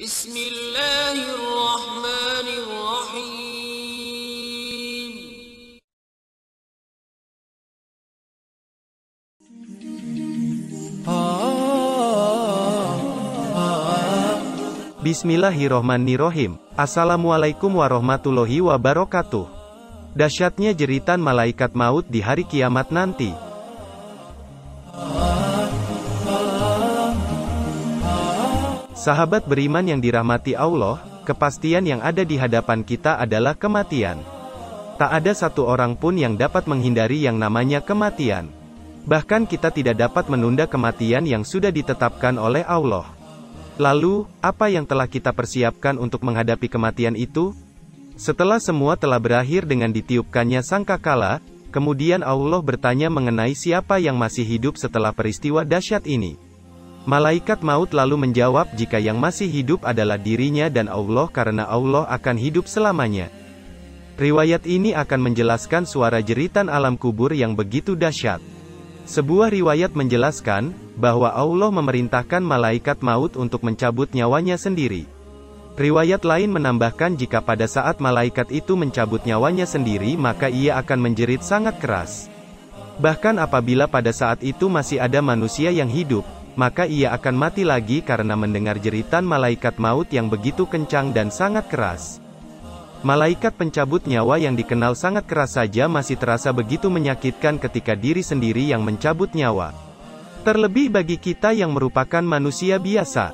Bismillahirrahmanirrahim. Bismillahirrohmanirrohim. Assalamualaikum warahmatullahi wabarakatuh. Dahsyatnya jeritan malaikat maut di hari kiamat nanti. Sahabat beriman yang dirahmati Allah, kepastian yang ada di hadapan kita adalah kematian. Tak ada satu orang pun yang dapat menghindari yang namanya kematian. Bahkan kita tidak dapat menunda kematian yang sudah ditetapkan oleh Allah. Lalu, apa yang telah kita persiapkan untuk menghadapi kematian itu? Setelah semua telah berakhir dengan ditiupkannya sangkakala, kemudian Allah bertanya mengenai siapa yang masih hidup setelah peristiwa dahsyat ini. Malaikat maut lalu menjawab jika yang masih hidup adalah dirinya dan Allah karena Allah akan hidup selamanya. Riwayat ini akan menjelaskan suara jeritan alam kubur yang begitu dahsyat. Sebuah riwayat menjelaskan, bahwa Allah memerintahkan malaikat maut untuk mencabut nyawanya sendiri. Riwayat lain menambahkan jika pada saat malaikat itu mencabut nyawanya sendiri maka ia akan menjerit sangat keras. Bahkan apabila pada saat itu masih ada manusia yang hidup, maka ia akan mati lagi karena mendengar jeritan malaikat maut yang begitu kencang dan sangat keras. Malaikat pencabut nyawa yang dikenal sangat keras saja masih terasa begitu menyakitkan ketika diri sendiri yang mencabut nyawa. Terlebih bagi kita yang merupakan manusia biasa.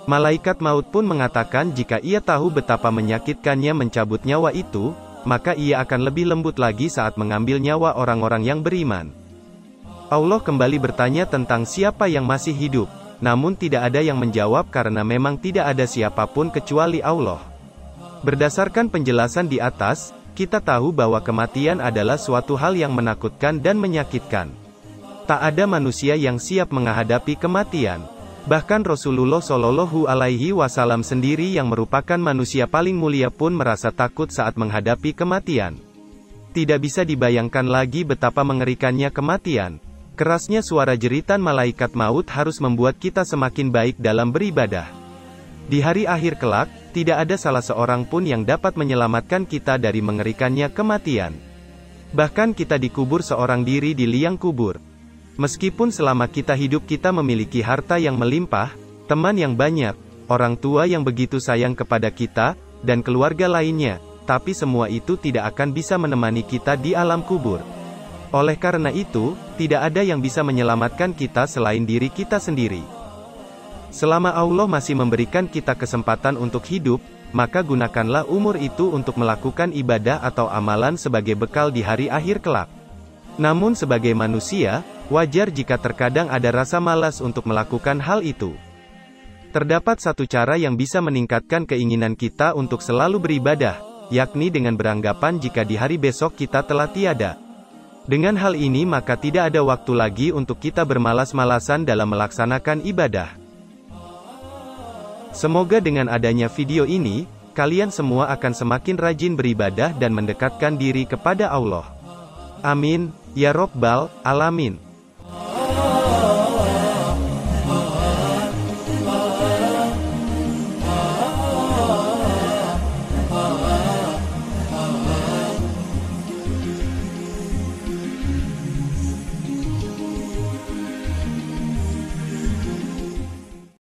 Malaikat maut pun mengatakan jika ia tahu betapa menyakitkannya mencabut nyawa itu, maka ia akan lebih lembut lagi saat mengambil nyawa orang-orang yang beriman. Allah kembali bertanya tentang siapa yang masih hidup, namun tidak ada yang menjawab karena memang tidak ada siapapun kecuali Allah. Berdasarkan penjelasan di atas, kita tahu bahwa kematian adalah suatu hal yang menakutkan dan menyakitkan. Tak ada manusia yang siap menghadapi kematian. Bahkan Rasulullah Shallallahu Alaihi Wasallam sendiri yang merupakan manusia paling mulia pun merasa takut saat menghadapi kematian. Tidak bisa dibayangkan lagi betapa mengerikannya kematian. Kerasnya suara jeritan malaikat maut harus membuat kita semakin baik dalam beribadah. Di hari akhir kelak, tidak ada salah seorang pun yang dapat menyelamatkan kita dari mengerikannya kematian. Bahkan kita dikubur seorang diri di liang kubur. Meskipun selama kita hidup kita memiliki harta yang melimpah, teman yang banyak, orang tua yang begitu sayang kepada kita, dan keluarga lainnya, tapi semua itu tidak akan bisa menemani kita di alam kubur. Oleh karena itu, tidak ada yang bisa menyelamatkan kita selain diri kita sendiri. Selama Allah masih memberikan kita kesempatan untuk hidup, maka gunakanlah umur itu untuk melakukan ibadah atau amalan sebagai bekal di hari akhir kelak. Namun sebagai manusia, wajar jika terkadang ada rasa malas untuk melakukan hal itu. Terdapat satu cara yang bisa meningkatkan keinginan kita untuk selalu beribadah, yakni dengan beranggapan jika di hari besok kita telah tiada. Dengan hal ini maka tidak ada waktu lagi untuk kita bermalas-malasan dalam melaksanakan ibadah. Semoga dengan adanya video ini, kalian semua akan semakin rajin beribadah dan mendekatkan diri kepada Allah. Amin, ya Rabbal Alamin.